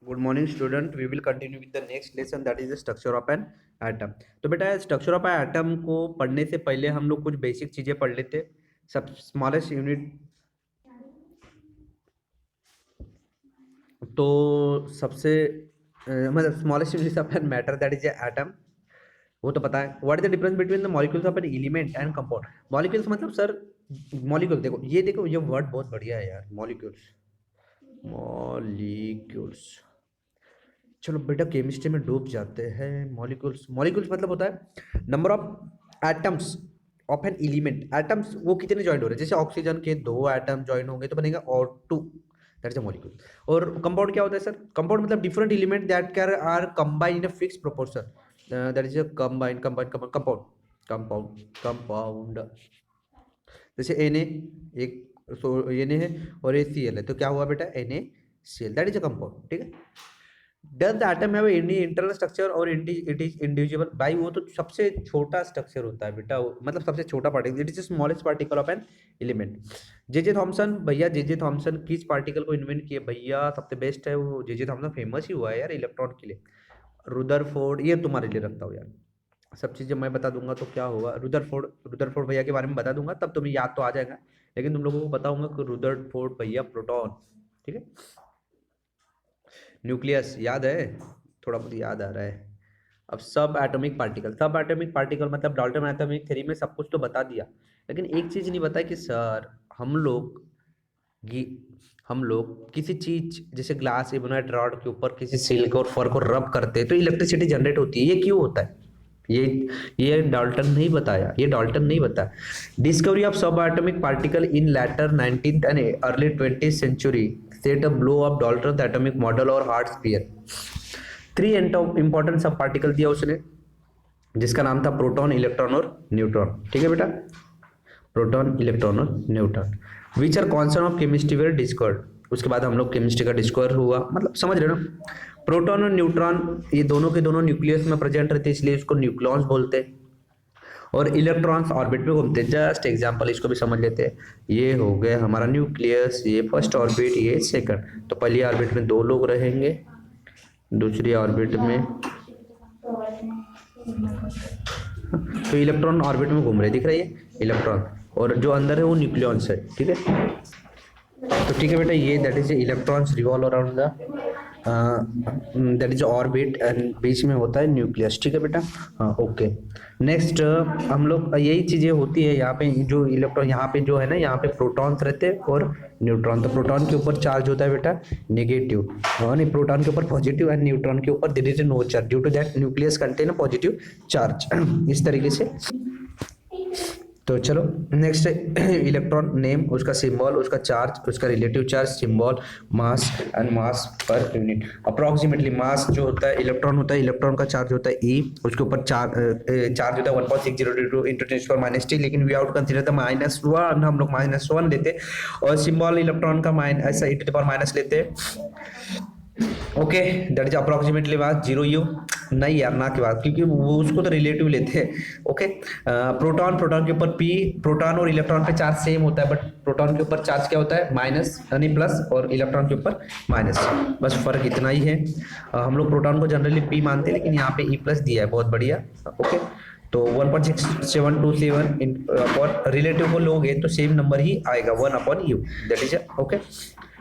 Good morning student, we will continue with the next lesson, that is the structure of an atom. तो बेटा, structure of an atom को पढ़ने से पहले हम लोग कुछ बेसिक चीजें पढ़ लेते। सब स्मॉलेस्ट यूनिट, तो सबसे मतलब smallest unit of an matter that is atom, वो तो पता है। What is the difference between the molecules of an element and compound. Molecules मतलब सर मॉलिक्यूल, देखो ये वर्ड बहुत बढ़िया है यार, मॉलिक्यूल्स। मॉलिक्यूल्स, चलो बेटा केमिस्ट्री में डूब जाते हैं। मॉलिक्यूल्स, मॉलिक्यूल्स मतलब होता है number of atoms of an element. Atoms वो कितने ज्वाइन हो रहे हैं, जैसे ऑक्सीजन के 2 एटम ज्वाइन होंगे तो बनेगा O two, that is a molecule. और कंपाउंड क्या होता है सर? कंपाउंड मतलब डिफरेंट एलिमेंट दैट कैर are combine in a fix proportion, that is a combine combine compound. Compound compound जैसे एन एक, सो एन है और ए सी एल है, तो क्या हुआ बेटा? N A C L, that is a compound. ठीक है। Does the atom have any internal structure or it is individual? भाई वो तो सबसे छोटा स्ट्रक्चर होता है बेटा, मतलब सबसे छोटा particle, it is smallest particle of an element. J Thomson, भैया जे थॉमसन किस पार्टिकल को इन्वेंट किया? भैया सबसे बेस्ट है वो जे थॉमसन, फेमस ही हुआ है यार इलेक्ट्रॉन के लिए। रुदरफोर्ड, ये तुम्हारे लिए रखता हूँ यार, सब चीज़ें मैं बता दूंगा तो क्या होगा। रुदरफोर्ड, रुदरफोर्ड भैया के बारे में बता दूंगा तब तुम्हें याद तो आ जाएगा, लेकिन तुम लोगों को बताऊंगा कि रुदरफोर्ड भैया प्रोटॉन। ठीक है। न्यूक्लियस याद है, थोड़ा बहुत याद आ रहा है। अब सब एटॉमिक पार्टिकल, सब एटॉमिक पार्टिकल मतलब डाल्टन एटॉमिक थ्योरी में सब कुछ तो बता दिया, लेकिन एक चीज नहीं बताया कि सर हम लोग गी हम लोग किसी चीज जैसे ग्लास इबोनाइट रॉड के ऊपर किसी सिल्क और फर को रब करते हैं तो इलेक्ट्रिसिटी जनरेट होती है, ये क्यों होता है? ये ये डाल्टन नहीं बताया, ये डाल्टन नहीं बताया। Discovery of subatomic particle in later 19th and early 20th century set a blow of Dalton atomic model और hard sphere. 3 important sub particle दिया उसने, जिसका नाम था प्रोटॉन, इलेक्ट्रॉन और न्यूट्रॉन। ठीक है बेटा, प्रोटॉन, इलेक्ट्रॉन और neutron. Which are concept of chemistry were discovered. उसके बाद हम लोग केमिस्ट्री का डिस्कवर हुआ, मतलब समझ रहे हो ना। प्रोटॉन और न्यूट्रॉन ये दोनों के दोनों न्यूक्लियस में प्रेजेंट रहते हैं, इसलिए इसको न्यूक्लॉन्स बोलते हैं। और इलेक्ट्रॉन्स ऑर्बिट में घूमते हैं। जस्ट एग्जांपल इसको भी समझ लेते हैं। ये हो गया हमारा न्यूक्लियस, ये फर्स्ट ऑर्बिट, ये सेकंड। तो पहली ऑर्बिट में 2 लोग रहेंगे, दूसरी ऑर्बिट में तो इलेक्ट्रॉन ऑर्बिट में घूम रहे, दिख रही है इलेक्ट्रॉन, और जो अंदर है वो न्यूक्लियॉन्स है। ठीक है। तो ठीक है बेटा, ये that is electrons revolve around the that is orbit and बीच में होता है न्यूक्लियस। ठीक है बेटा, हाँ ओके। नेक्स्ट हम लोग यही चीजें होती है यहाँ पे, जो इलेक्ट्रॉन यहाँ पे जो है ना, यहाँ पे प्रोटॉन्स रहते हैं और न्यूट्रॉन। तो प्रोटॉन के ऊपर चार्ज होता है बेटा नेगेटिव, हाँ नहीं, प्रोटॉन के ऊपर पॉजिटिव एंड न्यूट्रॉन के ऊपर there is no charge due to that nucleus contain a positive charge. इस तरीके से। तो चलो नेक्स्ट इलेक्ट्रॉन नेम, उसका सिंबल, उसका चार्ज, उसका relative charge, symbol, mass and mass per unit. Approximately मास जो होता है इलेक्ट्रॉन होता है, इलेक्ट्रॉन का चार्ज होता है ई, उसके ऊपर चार्ज होता है 1.602 इंटू 10⁻⁻⁻⁻⁻⁻⁻⁻⁻⁻⁻⁻⁻⁻⁻⁻⁻⁻⁻⁻⁻⁻⁻⁻⁻⁻⁻⁻⁻⁻⁻⁻⁻⁻⁻⁻⁻⁻⁻⁻⁻⁻⁻⁻⁻⁻⁻⁻⁻⁻⁻⁻⁻⁻⁻⁻⁻⁻⁻⁻⁻⁻⁻⁻⁻⁻⁻⁻⁻⁻⁻⁻⁻⁻⁻ऐसा E to the power minus लेते हैं। Okay, that is approximately mass 0 U, नहीं यार ना के बाद, क्योंकि वो उसको तो रिलेटिव लेते हैं। ओके। प्रोटॉन, प्रोटॉन के ऊपर पी, प्रोटॉन और इलेक्ट्रॉन पे चार्ज सेम होता है, बट प्रोटॉन के ऊपर चार्ज क्या होता है? माइनस यानी प्लस, और इलेक्ट्रॉन के ऊपर माइनस, बस फर्क इतना ही है। हम लोग प्रोटॉन को जनरली पी मानते हैं, लेकिन यहाँ पे ई प्लस दिया है, बहुत बढ़िया। ओके, तो 1.6727 और रिलेटिव को लोगे तो सेम नंबर ही आएगा 1/U, that is okay.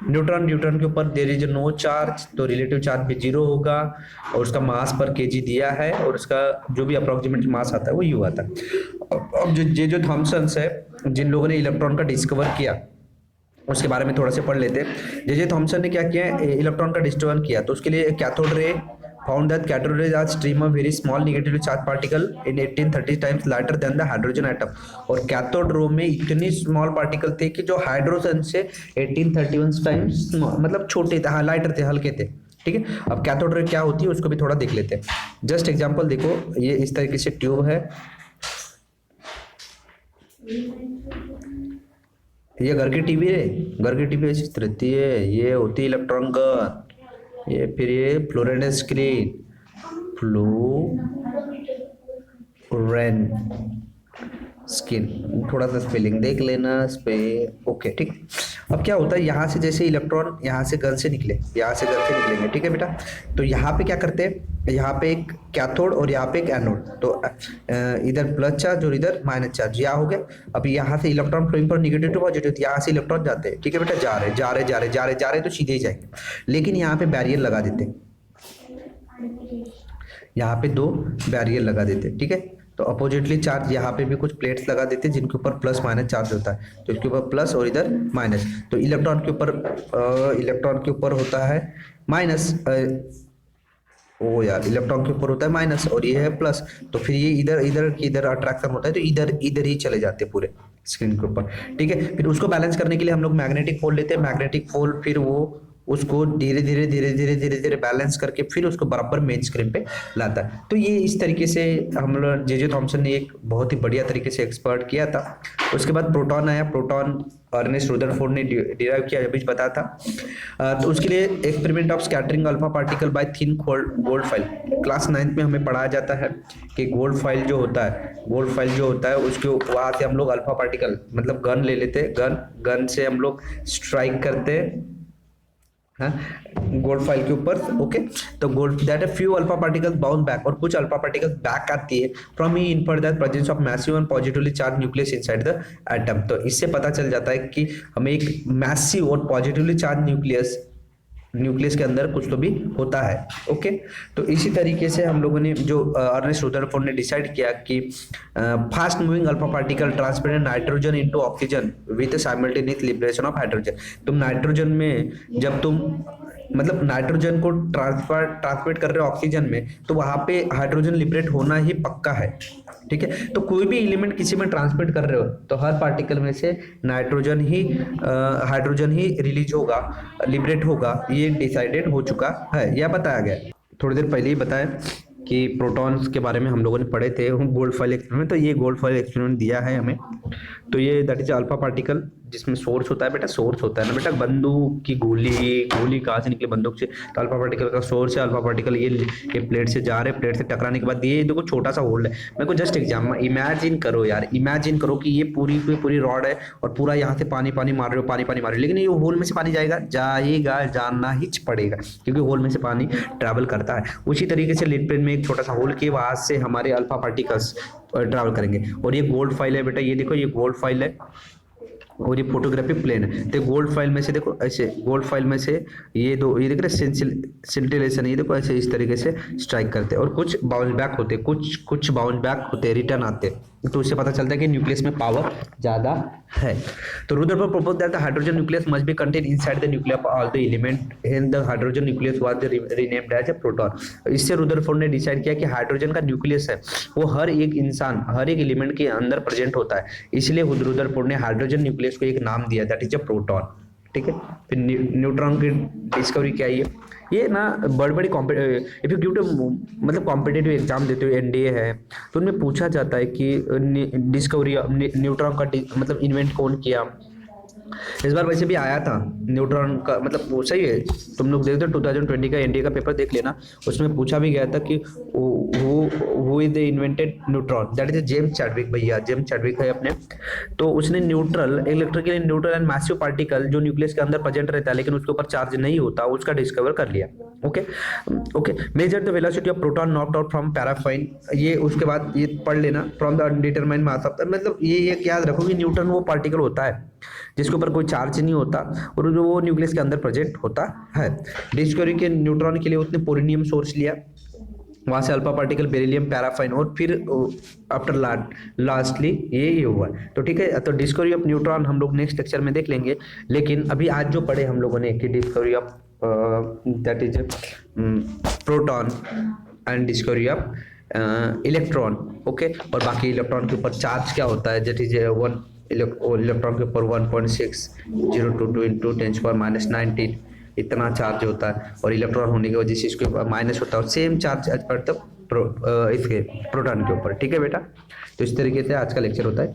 Neutron, neutron के ऊपर देयर इज नो चार्ज, तो रिलेटिव चार्ज भी 0 होगा, और उसका मास पर केजी दिया है, और उसका जो भी अप्रोक्सीमेट मास आता है वो यू आता है। अब जो थॉमसन है, जिन लोगों ने इलेक्ट्रॉन का डिस्कवर किया उसके बारे में थोड़ा सा पढ़ लेते हैं। जे थॉमसन ने क्या किया, इलेक्ट्रॉन का डिस्कवर किया, तो उसके लिए cathode ray found that cathode rays are stream of very small negatively charged particle in 1830 times lighter than the hydrogen atom। और कैथोड रो में इतनी स्मॉल पार्टिकल थे कि जो हाइड्रोजन से 1831 टाइम्स मतलब छोटे थे, हाँ लाइटर थे, हल्के थे। ठीक है। अब कैथोड रे क्या होती है उसको भी थोड़ा देख लेते हैं। जस्ट एग्जांपल देखो, ये इस तरीके से ट्यूब है, ये घर की टीवी है, घर की टीवी ऐसी रहती है, ये होती है इलेक्ट्रॉन गन, ये फिर ये फ्लोरेंट स्क्रीन, फ्लोरेंट स्किन, थोड़ा सा स्पेलिंग देख लेना इस पे। ओके ठीक। अब क्या होता है, यहाँ से जैसे इलेक्ट्रॉन यहाँ से गन से निकले, यहाँ से गन से निकलेंगे, ठीक है बेटा। तो यहाँ पे क्या करते हैं, यहाँ पे एक कैथोड और यहाँ पे एक एनोड, तो इधर प्लस चार्ज और इधर माइनस चार्ज, यहाँ हो गया। अब यहाँ से इलेक्ट्रॉन फ्लोइंग पर निगेटिव टू पॉजिटिव, यहाँ से इलेक्ट्रॉन जाते हैं, ठीक है बेटा, जा रहे जा रहे जा रहे जा रहे जा रहे तो सीधे ही जाएंगे। लेकिन यहाँ पे बैरियर लगा देते हैं, यहाँ पे 2 बैरियर लगा देते हैं, ठीक है। तो अपोजिटली चार्ज यहाँ पे भी कुछ प्लेट्स लगा देते हैं जिनके ऊपर प्लस माइनस चार्ज होता है, तो इसके ऊपर प्लस और इधर माइनस। तो इलेक्ट्रॉन के ऊपर होता है माइनस, ओ यार इलेक्ट्रॉन के ऊपर होता है माइनस और ये है प्लस, तो फिर ये इधर अट्रैक्शन होता है, तो इधर ही चले जाते हैं पूरे स्क्रीन के ऊपर, ठीक है। फिर उसको बैलेंस करने के लिए हम लोग मैग्नेटिक पोल लेते हैं, मैग्नेटिक पोल फिर वो उसको धीरे धीरे बैलेंस करके फिर उसको बराबर मेन स्क्रीन पे लाता है। तो ये इस तरीके से हम लोग जे थॉमसन ने एक बहुत ही बढ़िया तरीके से एक्सपर्ट किया था। उसके बाद प्रोटॉन आया, प्रोटॉन अर्नेस्ट रदरफोर्ड ने डिराइव किया, अभी बताया था। तो उसके लिए experiment of scattering alpha particle by thin gold file, class 9th में हमें पढ़ाया जाता है कि गोल्ड फाइल जो होता है उसके वहां से हम लोग अल्फा पार्टिकल मतलब गन ले लेते हैं, गन से हम लोग स्ट्राइक करते हैं गोल्ड फाइल के ऊपर, ओके। तो gold that few alpha particles bounce back, और कुछ अल्फा पार्टिकल्स बैक आती है from he infer that presence of massive and positively charge nucleus inside the atom. तो इससे पता चल जाता है कि हमें एक मैसिव और पॉजिटिवली चार्ज न्यूक्लियस के अंदर कुछ तो भी होता है, ओके। तो इसी तरीके से हम लोगों ने जो अर्नेस्ट रदरफोर्ड ने डिसाइड किया कि fast moving alpha particle transparent nitrogen into oxygen with simultaneous liberation of hydrogen. तुम नाइट्रोजन में जब तुम मतलब नाइट्रोजन को ट्रांसमिट कर रहे हो ऑक्सीजन में, तो वहां पे हाइड्रोजन लिबरेट होना ही पक्का है, ठीक है। तो कोई भी एलिमेंट किसी में ट्रांसमिट कर रहे हो तो हर पार्टिकल में से हाइड्रोजन ही रिलीज होगा, लिबरेट होगा, ये डिसाइडेड हो चुका है, यह बताया गया। थोड़ी देर पहले ही बताया कि प्रोटॉन्स के बारे में हम लोगों ने पढ़े थे गोल्ड फाइल एक्सपेरिमेंट, तो ये गोल्ड फाइल एक्सपेरिमेंट दिया है हमें। तो ये दैट इज अल्फा पार्टिकल जिसमें सोर्स होता है बेटा, सोर्स होता है ना बेटा, बंदूक की गोली कहाँ से निकले बंदूक से, तो अल्फा पार्टिकल का सोर्स है। अल्फा पार्टिकल ये प्लेट से जा रहे, प्लेट से टकराने के बाद ये देखो छोटा सा होल्ड है। मेरे को जस्ट एग्जाम इमेजिन करो यार, इमेजिन करो कि ये पूरी रॉड है और पूरा यहाँ से पानी मार रहे हो, पानी मार रहे हो, लेकिन ये होल में से पानी जाएगा जाना ही पड़ेगा क्योंकि होल में से पानी ट्रैवल करता है। उसी तरीके से लिड पेन में एक छोटा सा होल के वहां से हमारे अल्फा पार्टिकल्स ट्रैवल करेंगे। और ये गोल्ड फाइल है बेटा, ये देखो ये गोल्ड फाइल है और ये फोटोग्राफी प्लेन है। तो गोल्ड फाइल में से देखो ऐसे, गोल्ड फाइल में से ये देख रहे सिंटिलेशन, ये देखो ऐसे इस तरीके से स्ट्राइक करते हैं और कुछ बाउंस बैक होते हैं, कुछ बाउंस बैक होते हैं, रिटर्न आते हैं। तो उससे पता चलता है कि न्यूक्लियस में पावर ज्यादा है। तो Rutherford proposed that the hydrogen nucleus must be contained inside the nuclei of all the element, hence the hydrogen nucleus was renamed as a proton। इससे रुदरफोर्ड ने डिसाइड किया कि हाइड्रोजन का न्यूक्लियस है वो हर एक एलिमेंट के अंदर प्रेजेंट होता है, इसलिए रुदरफोर्ड ने हाइड्रोजन न्यूक्लियस को एक नाम दिया, दैट इज अ प्रोटॉन, ठीक है। फिर न्यूट्रॉन की डिस्कवरी क्या है, ये ना बड़ी इफ यू गिव टू मतलब कॉम्पिटिटिव एग्जाम देते हो, एनडीए है, तो उनमें पूछा जाता है कि डिस्कवरी न्यूट्रॉन का मतलब इन्वेंट कौन किया। इस बार वैसे भी आया था न्यूट्रॉन का, मतलब वो सही है, तुम लोग देखते हो 2020 का एनडीए का पेपर देख लेना, उसमें पूछा भी गया था कि who is the invented neutron, that is James Chadwick, भैया जेम्स चैडविक है अपने। तो उसने electrically neutral and massive particle जो न्यूक्लियस के अंदर प्रेजेंट रहता है लेकिन उसके ऊपर चार्ज नहीं होता, उसका डिस्कवर कर लिया, okay. Measure the velocity of proton knocked out from paraffin, ये उसके बाद ये पढ़ लेना, from the undetermined mass of, मतलब ये याद रखो कि न्यूट्रॉन वो पार्टिकल होता है जिसके ऊपर कोई चार्ज नहीं होता और जो वो न्यूक्लियस के अंदर प्रेजेंट होता है। डिस्कवरी के न्यूट्रॉन के लिए उसने पोरेनियम सोर्स लिया, वहां से अल्फा पार्टिकल, बेरिलियम, पैराफाइन और फिर आफ्टर लास्टली ये हुआ। तो ठीक है, तो डिस्कवरी ऑफ न्यूट्रॉन हम लोग नेक्स्ट लेक्चर में देख लेंगे, लेकिन अभी आज जो पढ़े हम लोगों ने कि discovery of that is proton and discovery of electron, okay. और बाकी इलेक्ट्रॉन के ऊपर चार्ज क्या होता है, दैट इज इलेक्ट्रॉन के ऊपर 1.602 इंटू 10⁻⁻19 इतना चार्ज होता है, और इलेक्ट्रॉन होने की वजह से इसके ऊपर माइनस होता है, सेम चार्ज एज पर इसके प्रोटॉन के ऊपर, ठीक है बेटा। तो इस तरीके से आज का लेक्चर होता है।